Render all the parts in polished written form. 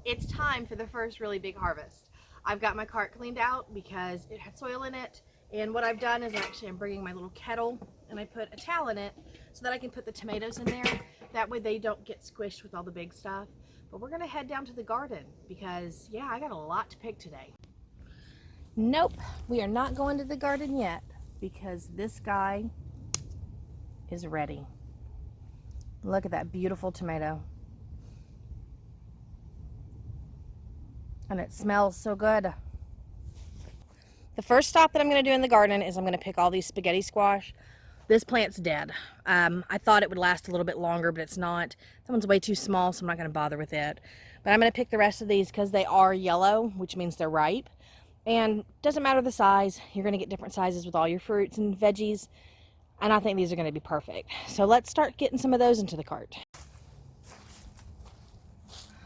it's time for the first really big harvest. I've got my cart cleaned out because it had soil in it, and what I've done is I'm bringing my little kettle and I put a towel in it so that I can put the tomatoes in there. That way they don't get squished with all the big stuff. But we're gonna head down to the garden because yeah, I got a lot to pick today. Nope, we are not going to the garden yet because this guy is ready. Look at that beautiful tomato. And it smells so good. The first stop that I'm going to do in the garden is I'm going to pick all these spaghetti squash. This plant's dead. I thought it would last a little bit longer, but it's not. That one's way too small, so I'm not going to bother with it. But I'm going to pick the rest of these because they are yellow, which means they're ripe. And it doesn't matter the size. You're going to get different sizes with all your fruits and veggies. And I think these are going to be perfect. So let's start getting some of those into the cart.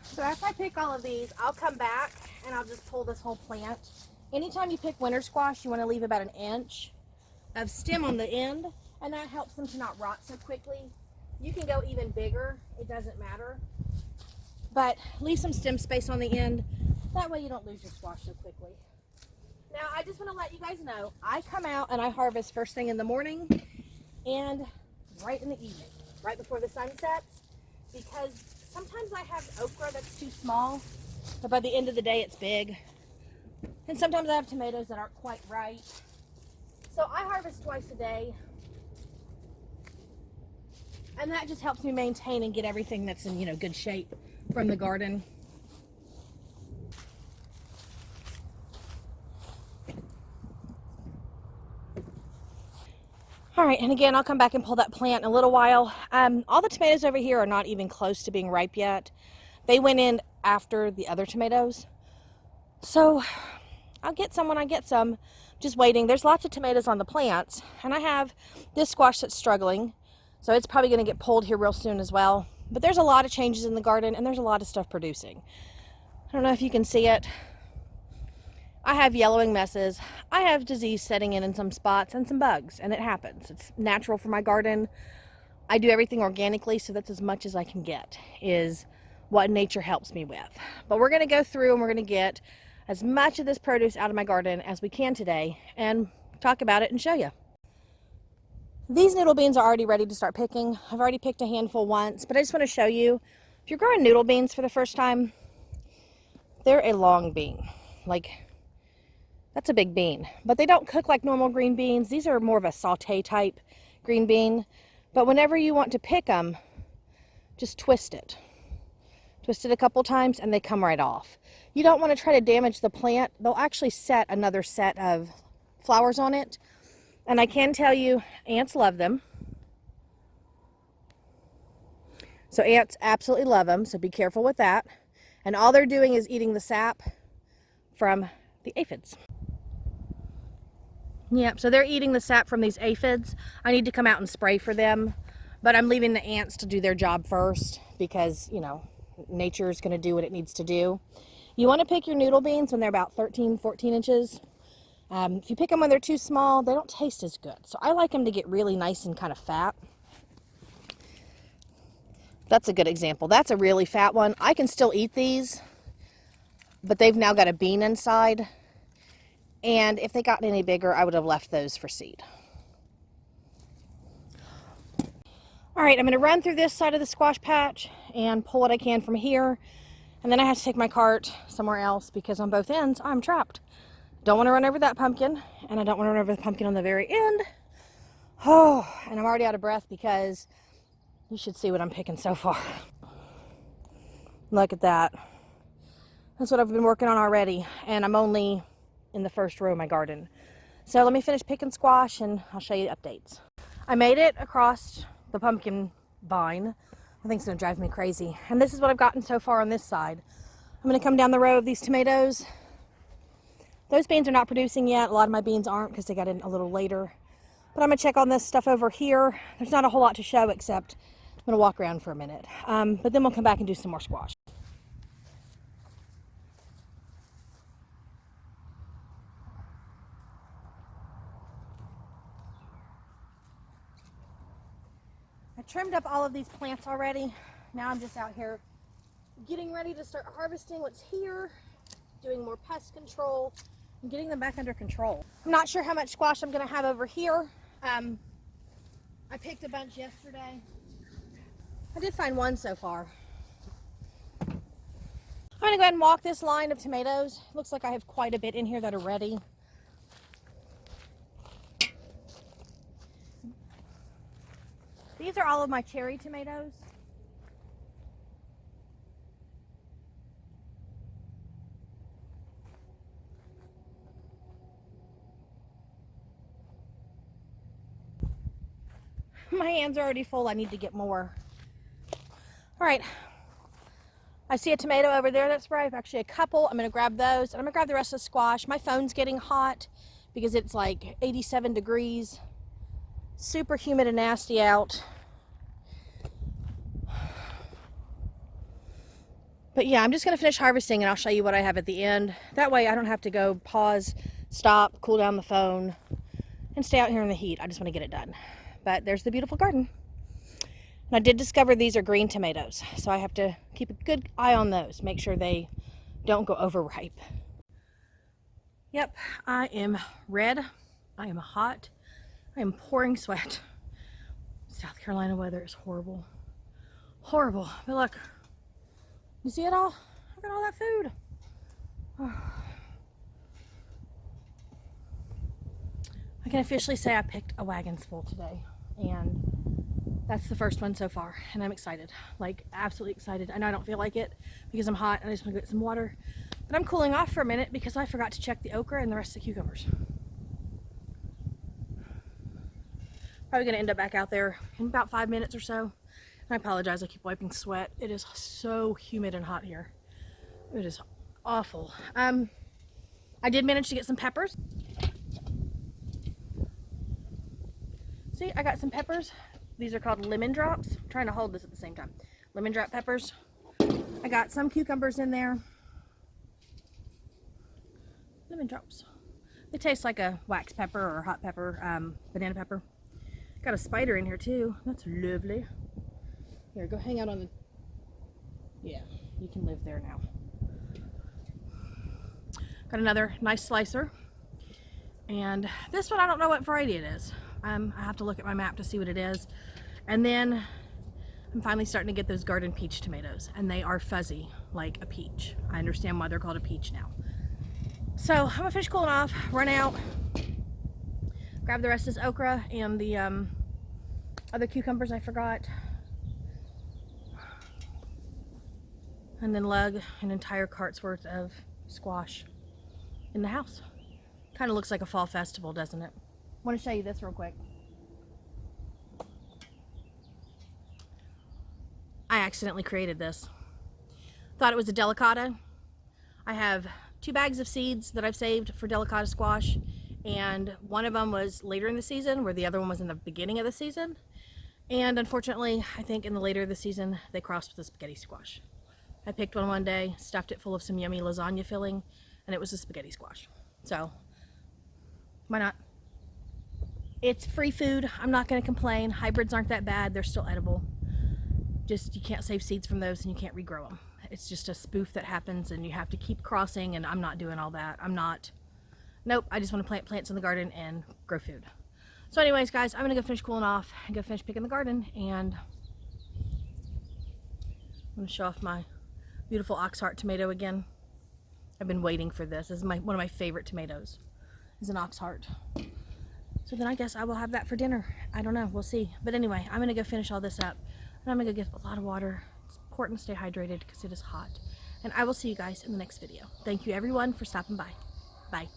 So after I pick all of these, I'll come back and I'll just pull this whole plant. Anytime you pick winter squash, you want to leave about an inch of stem on the end, and that helps them to not rot so quickly. You can go even bigger, it doesn't matter. But leave some stem space on the end, that way you don't lose your squash so quickly. Now I just want to let you guys know, I come out and I harvest first thing in the morning and right in the evening, right before the sun sets, because sometimes I have okra that's too small, but by the end of the day it's big. And sometimes I have tomatoes that aren't quite right. So I harvest twice a day. And that just helps me maintain and get everything that's in, good shape from the garden. All right, and again, I'll come back and pull that plant in a little while. All the tomatoes over here are not even close to being ripe yet. They went in after the other tomatoes. So I'll get some when I get some. Just waiting. There's lots of tomatoes on the plants, and I have this squash that's struggling, so it's probably going to get pulled here real soon as well. But there's a lot of changes in the garden, and there's a lot of stuff producing. I don't know if you can see it. I have yellowing messes. I have disease setting in some spots and some bugs, and it happens. It's natural for my garden. I do everything organically, so that's as much as I can get, is what nature helps me with. But we're going to go through and we're going to get as much of this produce out of my garden as we can today and talk about it and show you. These noodle beans are already ready to start picking. I've already picked a handful once, but I just want to show you, if you're growing noodle beans for the first time, they're a long bean. That's a big bean, but they don't cook like normal green beans. These are more of a saute type green bean, but whenever you want to pick them, just twist it. Twist it a couple times and they come right off. You don't want to try to damage the plant. They'll actually set another set of flowers on it. And I can tell you, ants love them. So ants absolutely love them, so be careful with that. And all they're doing is eating the sap from the aphids. Yep, so they're eating the sap from these aphids. I need to come out and spray for them, but I'm leaving the ants to do their job first because, nature is going to do what it needs to do. You want to pick your noodle beans when they're about 13, 14 inches. If you pick them when they're too small, they don't taste as good. So I like them to get really nice and kind of fat. That's a good example. That's a really fat one. I can still eat these, but they've now got a bean inside. And if they got any bigger, I would have left those for seed. All right, I'm going to run through this side of the squash patch and pull what I can from here. And then I have to take my cart somewhere else because on both ends, I'm trapped. Don't want to run over that pumpkin, and I don't want to run over the pumpkin on the very end. Oh, and I'm already out of breath because you should see what I'm picking so far. Look at that. That's what I've been working on already, and I'm only in the first row of my garden. So let me finish picking squash and I'll show you updates. I made it across the pumpkin vine. I think it's going to drive me crazy. And this is what I've gotten so far on this side. I'm going to come down the row of these tomatoes. Those beans are not producing yet. A lot of my beans aren't because they got in a little later. But I'm going to check on this stuff over here. There's not a whole lot to show except I'm going to walk around for a minute. But then we'll come back and do some more squash. I trimmed up all of these plants already. Now I'm just out here getting ready to start harvesting what's here, doing more pest control, and getting them back under control. I'm not sure how much squash I'm going to have over here. I picked a bunch yesterday. I did find one so far. I'm going to go ahead and walk this line of tomatoes. Looks like I have quite a bit in here that are ready. These are all of my cherry tomatoes. My hands are already full. I need to get more. All right. I see a tomato over there that's ripe. Actually, a couple. I'm going to grab those. And I'm going to grab the rest of the squash. My phone's getting hot because it's like 87 degrees. Super humid and nasty out. But yeah, I'm just going to finish harvesting and I'll show you what I have at the end. That way I don't have to go pause, stop, cool down the phone, and stay out here in the heat. I just want to get it done. But there's the beautiful garden. And I did discover these are green tomatoes, so I have to keep a good eye on those. Make sure they don't go overripe. Yep, I am red. I am hot. I am pouring sweat. South Carolina weather is horrible. Horrible. But look, you see it all? Look at all that food. I can officially say I picked a wagon's full today, and that's the first one so far, and I'm excited, like absolutely excited. I know I don't feel like it because I'm hot and I just want to get some water, but I'm cooling off for a minute because I forgot to check the okra and the rest of the cucumbers. Probably gonna end up back out there in about 5 minutes or so. And I apologize, I keep wiping sweat. It is so humid and hot here. It is awful. I did manage to get some peppers. See, I got some peppers. These are called lemon drops. I'm trying to hold this at the same time. Lemon drop peppers. I got some cucumbers in there. Lemon drops. They taste like a wax pepper or hot pepper, banana pepper. Got a spider in here too. That's lovely. Here, go hang out on the... Yeah, you can live there now. Got another nice slicer. And this one, I don't know what variety it is. I have to look at my map to see what it is. And then I'm finally starting to get those garden peach tomatoes. And they are fuzzy, like a peach. I understand why they're called a peach now. So I'm gonna finish cooling off, run out, grab the rest of this okra and the other cucumbers I forgot. And then lug an entire cart's worth of squash in the house. Kind of looks like a fall festival, doesn't it? I want to show you this real quick. I accidentally created this. Thought it was a delicata. I have 2 bags of seeds that I've saved for delicata squash, and one of them was later in the season where the other one was in the beginning of the season. And unfortunately, I think in the later of the season, they crossed with the spaghetti squash. I picked one day, stuffed it full of some yummy lasagna filling, and it was a spaghetti squash. So, why not? It's free food. I'm not going to complain. Hybrids aren't that bad. They're still edible. Just, you can't save seeds from those and you can't regrow them. It's just a spoof that happens and you have to keep crossing, and I'm not doing all that. Nope, I just want to plant plants in the garden and grow food. So anyways, guys, I'm going to go finish cooling off and go finish picking the garden, and I'm going to show off my beautiful ox heart tomato again. I've been waiting for this. This is one of my favorite tomatoes, is an ox heart. So then I guess I will have that for dinner. I don't know, we'll see. But anyway, I'm going to go finish all this up, and I'm going to go get a lot of water. It's important to stay hydrated because it is hot. And I will see you guys in the next video. Thank you everyone for stopping by. Bye.